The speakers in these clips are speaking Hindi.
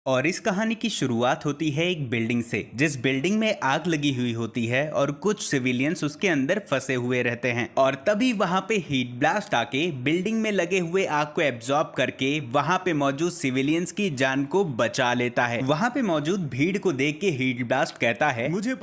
और इस कहानी की शुरुआत होती है एक बिल्डिंग से, जिस बिल्डिंग में आग लगी हुई होती है और कुछ सिविलियंस उसके अंदर फंसे हुए रहते हैं। और तभी वहां पे हीट ब्लास्ट आके बिल्डिंग में लगे हुए आग को एब्जॉर्ब करके वहां पे मौजूद सिविलियंस की जान को बचा लेता है। वहां पे मौजूद भीड़ को देख के हीट ब्लास्ट कहता है, मुझे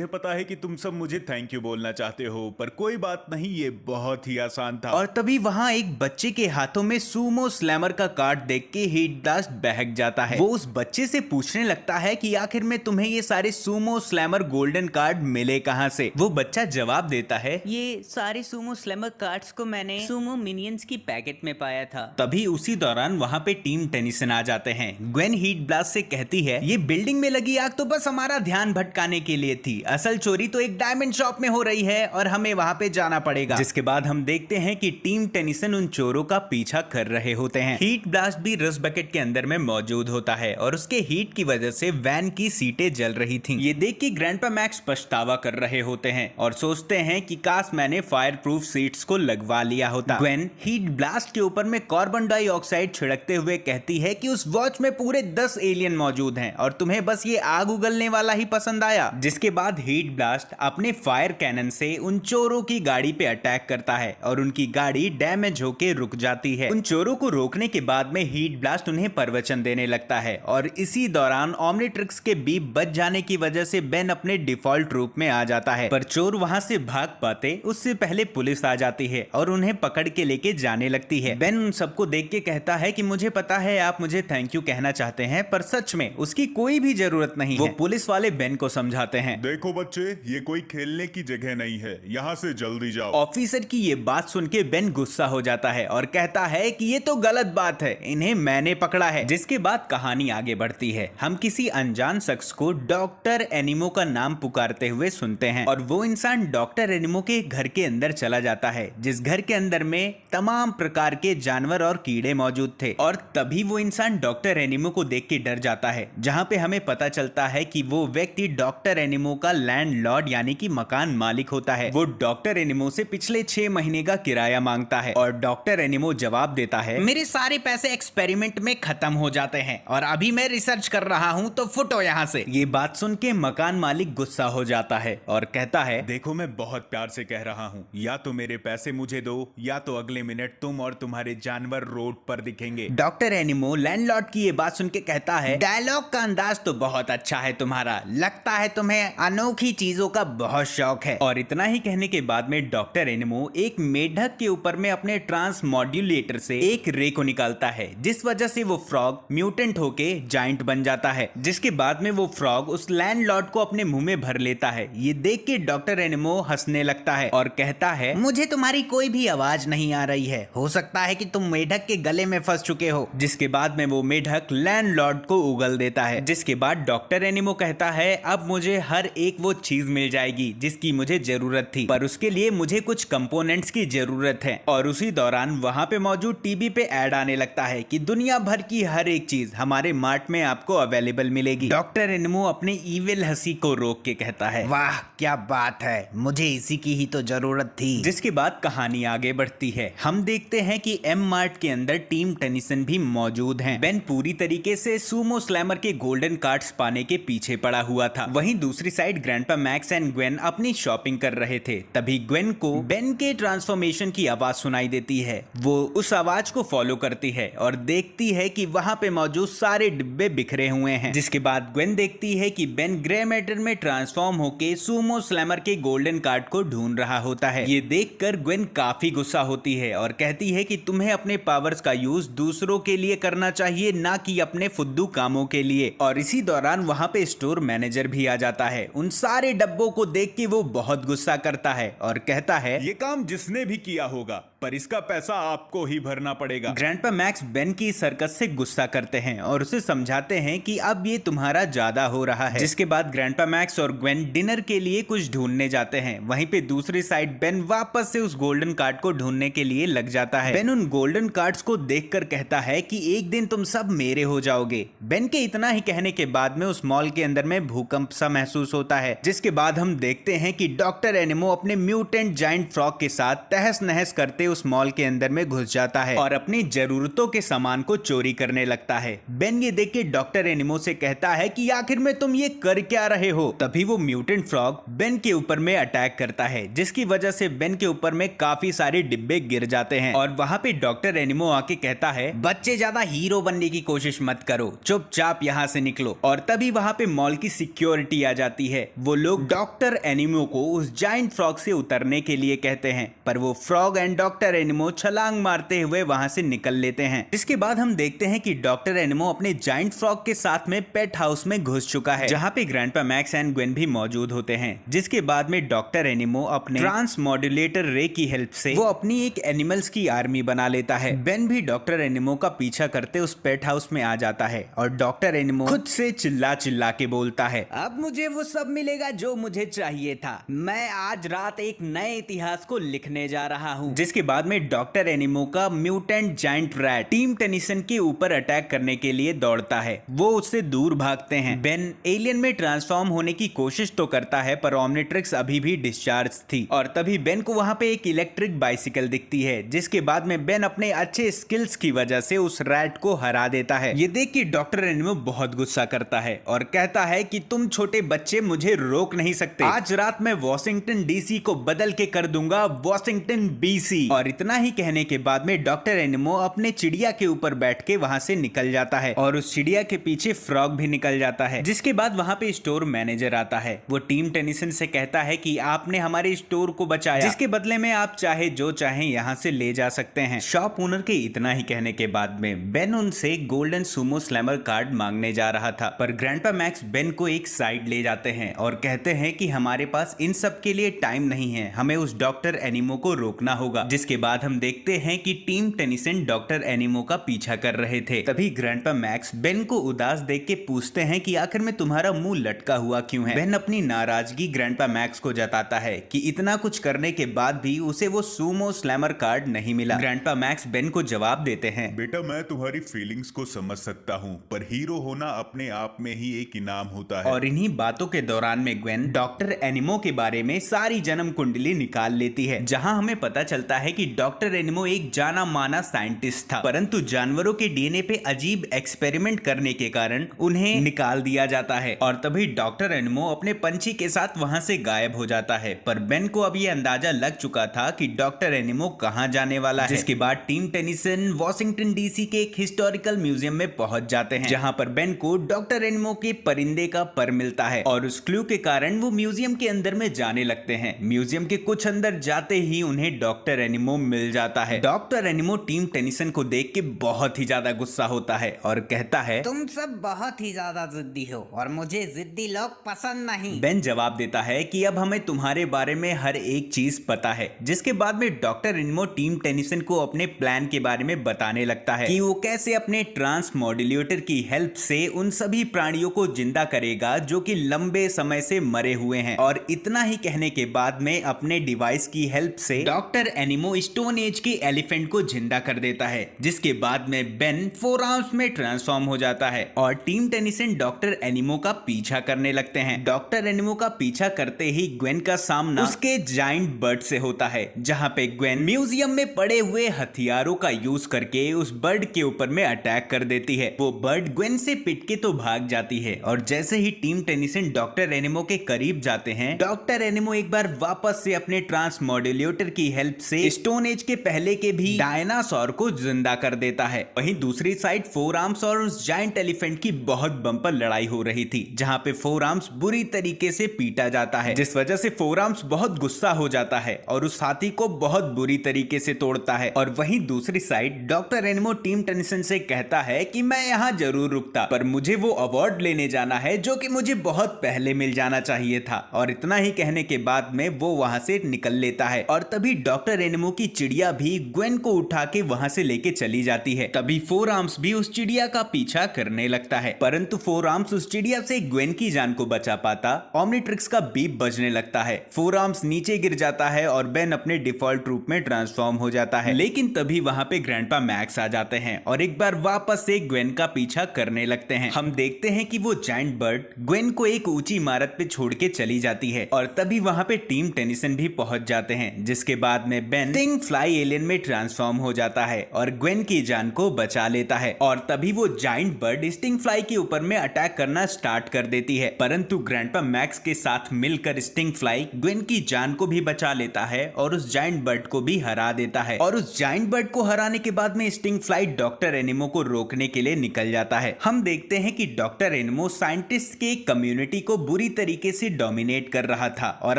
पता है कि तुम सब मुझे थैंक यू बोलना चाहते हो, पर कोई बात नहीं, ये बहुत ही आसान था। और तभी वहां एक बच्चे के हाथों में सूमो स्लैमर का कार्ड देख के हीट ब्लास्ट बहक जाता है। वो उस बच्चे से पूछने लगता है कि आखिर में तुम्हें ये सारे सूमो स्लैमर गोल्डन कार्ड मिले कहां से। वो बच्चा जवाब देता है, ये सारे सूमो स्लैमर कार्ड्स को मैंने सूमो मिनियंस की पैकेट में पाया था। तभी उसी दौरान वहां पे टीम टेनिसन आ जाते हैं। ग्वेन हीट ब्लास्ट से कहती है, ये बिल्डिंग में लगी आग तो बस हमारा ध्यान भटकाने के लिए थी, असल चोरी तो एक डायमंड शॉप में हो रही है और हमें वहां पे जाना पड़ेगा। जिसके बाद हम देखते हैं कि टीम टेनिसन उन चोरों का पीछा कर रहे होते हैं। हीट ब्लास्ट भी रस बकेट के अंदर में मौजूद होता है और उसके हीट की वजह से वैन की सीटें जल रही थीं। ये देख के ग्रैंडपा मैक्स पछतावा कर रहे होते हैं और सोचते हैं कि काश मैंने फायर प्रूफ सीट्स को लगवा लिया होता। ग्वेन हीट ब्लास्ट के ऊपर में कार्बन डाइऑक्साइड छिड़कते हुए कहती है कि उस वॉच में पूरे 10 एलियन मौजूद हैं और तुम्हें बस ये आग उगलने वाला ही पसंद आया। जिसके बाद हीट ब्लास्ट अपने फायर कैनन से उन चोरों की गाड़ी पे अटैक करता है और उनकी गाड़ी डैमेज होके रुक जाती है। उन चोरों को रोकने के बाद में हीट ब्लास्ट उन्हें प्रवचन देने लगता है और इसी दौरान ओमनिट्रिक्स के बीप बच जाने की वजह से बेन अपने डिफॉल्ट रूप में आ जाता है। पर चोर वहां से भाग पाते उससे पहले पुलिस आ जाती है और उन्हें पकड़ के लेके जाने लगती है। बेन उन सबको देख के कहता है कि मुझे पता है आप मुझे थैंक यू कहना चाहते हैं, पर सच में उसकी कोई भी जरूरत नहीं है। वो पुलिस वाले बेन को समझाते हैं, देखो बच्चे, ये कोई खेलने की जगह नहीं है, यहाँ से जल्दी जाओ। ऑफिसर की ये बात सुन के बेन गुस्सा हो जाता है और कहता है कि ये तो गलत बात है, इन्हें मैंने पकड़ा है। जिसके बाद कहानी आगे बढ़ती है। हम किसी अनजान शख्स को डॉक्टर एनिमो का नाम पुकारते हुए सुनते हैं और वो इंसान डॉक्टर एनिमो के घर के अंदर चला जाता है, जिस घर के अंदर में तमाम प्रकार के जानवर और कीड़े मौजूद थे। और तभी वो इंसान डॉक्टर एनिमो को देख के डर जाता है, जहां पे हमें पता चलता है कि वो व्यक्ति डॉक्टर एनिमो का लैंडलॉर्ड यानी कि मकान मालिक होता है। वो डॉक्टर एनिमो से पिछले 6 महीने का किराया मांगता है और डॉक्टर एनिमो जवाब देता है, मेरे सारे पैसे एक्सपेरिमेंट में खत्म हो जाते हैं और अभी मैं रिसर्च कर रहा हूं, तो फुटो यहाँ से। ये बात सुन के मकान मालिक गुस्सा हो जाता है और कहता है, देखो मैं बहुत प्यार से कह रहा हूँ, या तो मेरे पैसे मुझे दो या तो अगले मिनट तुम और तुम्हारे जानवर रोड पर दिखेंगे। डॉक्टर एनिमो लैंडलॉर्ड की ये बात सुन के कहता है, डायलॉग का अंदाज तो बहुत अच्छा है तुम्हारा, लगता है तुम्हें अनोखी चीजों का बहुत शौक है। और इतना ही कहने के बाद में डॉक्टर एनिमो एक मेढक के ऊपर में अपने ट्रांस मॉड्यूलेटर से एक रे को निकालता है, जिस वजह से वो फ्रॉग म्यूटेंट होके जाइंट बन जाता है। जिसके बाद में वो फ्रॉग उस लैंडलॉर्ड को अपने मुंह में भर लेता है। ये देख के डॉक्टर एनिमो हंसने लगता है और कहता है, मुझे तुम्हारी कोई भी आवाज नहीं आ रही है, हो सकता है कि तुम मेढक के गले में फंस चुके हो। जिसके बाद में वो मेढक लैंडलॉर्ड को उगल देता है। जिसके बाद डॉक्टर एनिमो कहता है, अब मुझे हर एक वो चीज मिल जाएगी जिसकी मुझे जरूरत थी, पर उसके लिए मुझे कुछ कंपोनेंट्स की जरूरत है। और उसी दौरान वहां पे मौजूद टीवी पे ऐड आने लगता है कि दुनिया भर की हर एक चीज हमारे मार्ट में आपको अवेलेबल मिलेगी। डॉक्टर एनिमो अपने ईविल हंसी को रोक के कहता है, वाह क्या बात है, मुझे इसी की ही तो जरूरत थी। जिसके बाद कहानी आगे बढ़ती है। हम देखते हैं कि एम मार्ट के अंदर टीम टेनिसन भी मौजूद हैं। बेन पूरी तरीके से सूमो स्लैमर के गोल्डन कार्ड्स पाने के पीछे पड़ा हुआ था। वहीं दूसरी side grandpa max and Gwen अपनी शॉपिंग कर रहे थे। तभी ग्वेन को बेन के ट्रांसफॉर्मेशन की आवाज सुनाई देती है। वो उस आवाज को फॉलो करती है और देखती है कि वहां पे मौजूद सारे डिब्बे बिखरे हुए हैं। जिसके बाद ग्वेन देखती है कि बेन ग्रे मैटर में ट्रांसफॉर्म होके सूमो स्लैमर के गोल्डन कार्ड को ढूंढ रहा होता है। ये देखकर ग्वेन काफी गुस्सा होती है और कहती है कि तुम्हें अपने पावर्स का यूज दूसरों के लिए करना चाहिए, ना कि अपने फुद्दू कामों के लिए। और इसी दौरान वहां पे स्टोर मैनेजर भी आ जाता है। उन सारे डब्बों को देख के वो बहुत गुस्सा करता है और कहता है, ये काम जिसने भी किया होगा, पर इसका पैसा आपको ही भरना पड़ेगा। ग्रैंडपा मैक्स बेन की सर्कस से गुस्सा करते हैं और उसे समझाते हैं कि अब ये तुम्हारा ज्यादा हो रहा है। जिसके बाद ग्रैंडपा मैक्स और ग्वेन डिनर के लिए कुछ ढूंढने जाते हैं। वहीं पे दूसरी साइड बेन वापस से उस गोल्डन कार्ड को ढूंढने के लिए लग जाता है। बेन उन गोल्डन कार्ड्स को देखकर कहता है कि एक दिन तुम सब मेरे हो जाओगे। बेन के इतना ही कहने के बाद में उस मॉल के अंदर में भूकंप सा महसूस होता है। जिसके बाद हम देखते हैं कि डॉक्टर एनिमो अपने म्यूटेंट जाइंट फ्रॉग के साथ तहस नहस करते उस मॉल के अंदर में घुस जाता है और अपनी जरूरतों के सामान को चोरी करने लगता है। बेन ये देख के डॉक्टर एनिमो से कहता है कि आखिर में तुम ये कर क्या रहे हो। तभी वो म्यूटेंट फ्रॉग बेन के ऊपर में अटैक करता है, जिसकी वजह से बेन के ऊपर में काफी सारे डिब्बे गिर जाते हैं और वहां पे डॉक्टर एनिमो आके कहता है, बच्चे ज्यादा हीरो बनने की कोशिश मत करो, चुपचाप यहाँ से निकलो। और तभी वहां पे मॉल की सिक्योरिटी आ जाती है। वो लोग डॉक्टर एनिमो को उस जायंट फ्रॉग से उतरने के लिए कहते हैं, पर वो फ्रॉग एंड डॉक्टर एनिमो छलांग मारते हुए वहां से निकल लेते हैं। इसके बाद हम देखते हैं कि डॉक्टर एनिमो अपने जायंट फ्रॉग के साथ में पेट हाउस में घुस चुका है, जहां पे ग्रैंडपा मैक्स एंड ग्वेन भी मौजूद होते हैं। जिसके बाद में डॉक्टर एनिमो अपने ट्रांस मॉड्यूलेटर रे की हेल्प से वो अपनी एक एनिमल्स की आर्मी बना लेता है। बेन भी डॉक्टर एनिमो का पीछा करते उस पेट हाउस में आ जाता है और डॉक्टर एनिमो खुद से चिल्ला चिल्ला के बोलता है, अब मुझे वो सब मिलेगा जो मुझे चाहिए था। मैं आज रात एक नए इतिहास को लिखने जा रहा हूँ। जिसके बाद में डॉक्टर एनिमो का mutant giant rat team Tennyson के ऊपर अटैक करने के लिए दौड़ता है। वो उससे दूर भागते हैं। बेन एलियन में ट्रांसफॉर्म होने की कोशिश तो करता है, पर ओमनिट्रिक्स अभी भी डिस्चार्ज थी। और तभी बेन को वहां पे एक इलेक्ट्रिक बाइसिकल दिखती है, जिसके बाद में बेन अपने अच्छे स्किल्स की वजह से उस रैट को हरा देता है। ये देख के डॉक्टर एनिमो बहुत गुस्सा करता है और कहता है कि तुम छोटे बच्चे मुझे रोक नहीं सकते। आज रात मैं वॉशिंगटन डीसी को बदल के कर दूंगा वॉशिंगटन बीसी। और इतना ही कहने के बाद में डॉक्टर एनिमो अपने चिड़िया के ऊपर बैठ के वहां से निकल जाता है और उस चिड़िया के पीछे फ्रॉग भी निकल जाता है। जिसके बाद वहां पे स्टोर मैनेजर आता है। वो टीम टेनिसन से कहता है कि आपने हमारे स्टोर को बचाया, जिसके बदले में आप चाहे जो चाहे यहाँ से ले जा सकते हैं। शॉप ओनर के इतना ही कहने के बाद में बेन उनसे गोल्डन सुमो स्लैमर कार्ड मांगने जा रहा था, पर ग्रैंडपा मैक्स बेन को एक साइड ले जाते हैं और कहते हैं कि हमारे पास इन सब के लिए टाइम नहीं है, हमें उस डॉक्टर एनिमो को रोकना होगा। जिसके बाद हम देखते हैं कि टीम टेनिसन डॉक्टर एनिमो का पीछा कर रहे थे। तभी ग्रैंडपा मैक्स बेन को उदास देख के पूछते हैं कि आखिर में तुम्हारा मुंह लटका हुआ क्यों है। बेन अपनी नाराजगी ग्रैंडपा मैक्स को जताता है कि इतना कुछ करने के बाद भी उसे वो सुमो स्लैमर कार्ड नहीं मिला। ग्रैंडपा मैक्स बेन को जवाब देते हैं, बेटा मैं तुम्हारी फीलिंग्स को समझ सकता हूँ, पर हीरो होना अपने आप में ही एक इनाम होता है। और इन्हीं बातों के दौरान में ग्वेन डॉक्टर एनिमो के बारे में सारी जन्म कुंडली निकाल लेती है, जहां हमें पता चलता है कि डॉक्टर एनिमो एक जाना माना साइंटिस्ट था, परंतु जानवरों के डीएनए पे अजीब एक्सपेरिमेंट करने के कारण उन्हें निकाल दिया जाता है। और तभी डॉक्टर एनिमो अपने पंछी के साथ वहां से गायब हो जाता है। पर बेन को अब ये अंदाजा लग चुका था कि डॉक्टर एनिमो कहां जाने वाला है। जिसके बाद टीम टेनिसन वॉशिंगटन डीसी के एक हिस्टोरिकल म्यूजियम में पहुंच जाते हैं, जहां पर बेन को डॉक्टर एनिमो के परिंदे का पर मिलता है और उस क्लू के कारण वो म्यूजियम के अंदर में जाने लगते हैं। म्यूजियम के कुछ अंदर जाते ही उन्हें डॉक्टर एनिमो मिल जाता है। डॉक्टर एनिमो टीम टेनिसन को देख के बहुत ही ज्यादा गुस्सा होता है और कहता है, तुम सब बहुत ही ज्यादा जिद्दी हो और मुझे जिद्दी लोग पसंद नहीं। बेन जवाब देता है कि अब हमें तुम्हारे बारे में हर एक चीज पता है। जिसके बाद में डॉक्टर एनिमो टीम टेनिसन को अपने प्लान के बारे में बताने लगता है कि वो कैसे अपने ट्रांस मॉड्यूलेटर की हेल्प से उन सभी प्राणियों को जिंदा करेगा जो कि लंबे समय से मरे हुए हैं। और इतना ही कहने के बाद में अपने डिवाइस की हेल्प से डॉक्टर एनिमो स्टोन एज के एलिफेंट को जिंदा कर देता है। जिसके बाद में बेन 4 आर्म्स में ट्रांसफॉर्म हो जाता है और टीम टेनिसन डॉक्टर एनिमो का पीछा करने लगते हैं। डॉक्टर एनिमो का पीछा करते ही ग्वेन का सामना उसके जायंट बर्ड से होता है, जहां पे ग्वेन म्यूजियम में पड़े हुए हथियारों का यूज करके उस बर्ड के ऊपर में अटैक कर देती है। वो बर्ड ग्वेन से पिट के तो भाग जाती है और जैसे ही टीम टेनिसन डॉक्टर एनिमो के करीब जाते हैं, डॉक्टर एनिमो एक बार वापस से अपने ट्रांस मॉड्यूलेटर की हेल्प से स्टोन एज के पहले के भी डायनासोर को जिंदा कर देता है। वहीं दूसरी साइड 4 आर्म्स और उस जायंट एलिफेंट की बहुत बम्पर लड़ाई हो रही थी, जहां पे 4 आर्म्स बुरी तरीके से पीटा जाता है, जिस वजह से 4 आर्म्स बहुत गुस्सा हो जाता है और उस हाथी को बहुत बुरी तरीके से तोड़ता है। और वहीं दूसरी साइड डॉक्टर एनिमो टीम टेनिसन से कहता है कि मैं यहाँ जरूर रुकता, पर मुझे वो अवार्ड लेने जाना है जो कि मुझे बहुत पहले मिल जाना चाहिए था। और इतना ही कहने के बाद में वो वहां से निकल लेता है और तभी डॉक्टर एनिमो की चिड़िया भी ग्वेन को उठा के वहां से लेके चली जाती है। तभी 4 आर्म्स भी उस चिड़िया का पीछा करने लगता है, परंतु 4 आर्म्स उस चिड़िया से ग्वेन की जान को बचा पाता। ओमनिट्रिक्स का बीप बजने लगता है, 4 आर्म्स नीचे गिर जाता है और बेन अपने डिफॉल्ट रूप में ट्रांसफॉर्म हो जाता है। लेकिन तभी वहां पे ग्रैंडपा मैक्स आ जाते हैं और एक बार वापस से ग्वेन का पीछा करने लगते हैं। हम देखते हैं कि वो जायंट बर्ड ग्वेन को एक ऊंची इमारत पे छोड़ के चली जाती है और तभी वहां पे टीम टेनिसन भी पहुंच जाते हैं। जिसके बाद में बेन स्टिंग फ्लाई एलियन में ट्रांसफॉर्म हो जाता है और ग्वेन की जान को बचा लेता है और तभी वो जाइंट बर्ड स्टिंग फ्लाई के ऊपर में अटैक करना स्टार्ट कर देती है, परंतु ग्रैंडपा मैक्स के साथ मिलकर स्टिंग फ्लाई ग्वेन की जान को भी बचा लेता है और उस जाइंट बर्ड को भी हरा देता है। और उस जाइंट बर्ड को हराने के बाद में स्टिंग फ्लाई डॉक्टर एनिमो को रोकने के लिए निकल जाता है। हम देखते हैं कि डॉक्टर एनिमो साइंटिस्ट के कम्युनिटी को बुरी तरीके से डोमिनेट कर रहा था और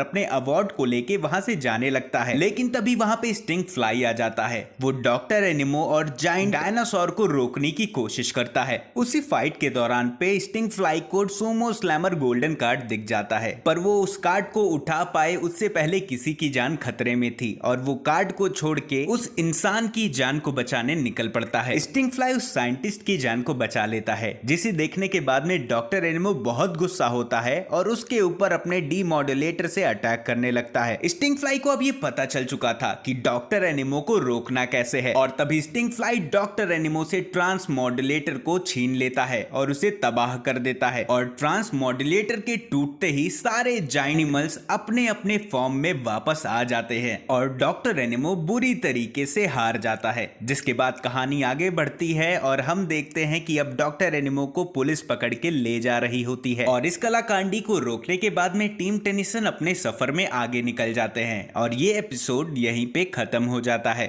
अपने अवार्ड को लेके वहां से जाने लगता है, लेकिन तभी वहां पे स्टिंग फ्लाई आ जाता है। वो डॉक्टर एनिमो और जाइंट डायनासोर को रोकने की कोशिश करता है। उसी फाइट के दौरान पे स्टिंग फ्लाई को सूमो स्लैमर गोल्डन कार्ड दिख जाता है, पर वो उस कार्ड को उठा पाए उससे पहले किसी की जान खतरे में थी और वो कार्ड को छोड़ के उस इंसान की जान को बचाने निकल पड़ता है। स्टिंग फ्लाई उस साइंटिस्ट की जान को बचा लेता है, जिसे देखने के बाद में डॉक्टर एनिमो बहुत गुस्सा होता है और उसके ऊपर अपने डीमॉड्यूलेटर से अटैक करने लगता है। स्टिंग फ्लाई को अब ये पता चल चुका था कि डॉक्टर एनिमो को रोकना कैसे है और तभी स्टिंग फ्लाई डॉक्टर एनिमो से ट्रांस मॉड्यूलेटर को छीन लेता है और उसे तबाह कर देता है और ट्रांस मॉड्यूलेटर के टूटते ही सारे जाइनिमल्स अपने अपने फॉर्म में वापस आ जाते हैं और डॉक्टर एनिमो बुरी तरीके से हार जाता है। जिसके बाद कहानी आगे बढ़ती है और हम देखते हैं कि अब डॉक्टर एनिमो को पुलिस पकड़ के ले जा रही होती है और इस कलाकांडी को रोकने के बाद में टीम टेनिसन अपने सफर में आगे निकल जाते हैं और ये एपिसोड यहीं पे खत्म हो जाता है।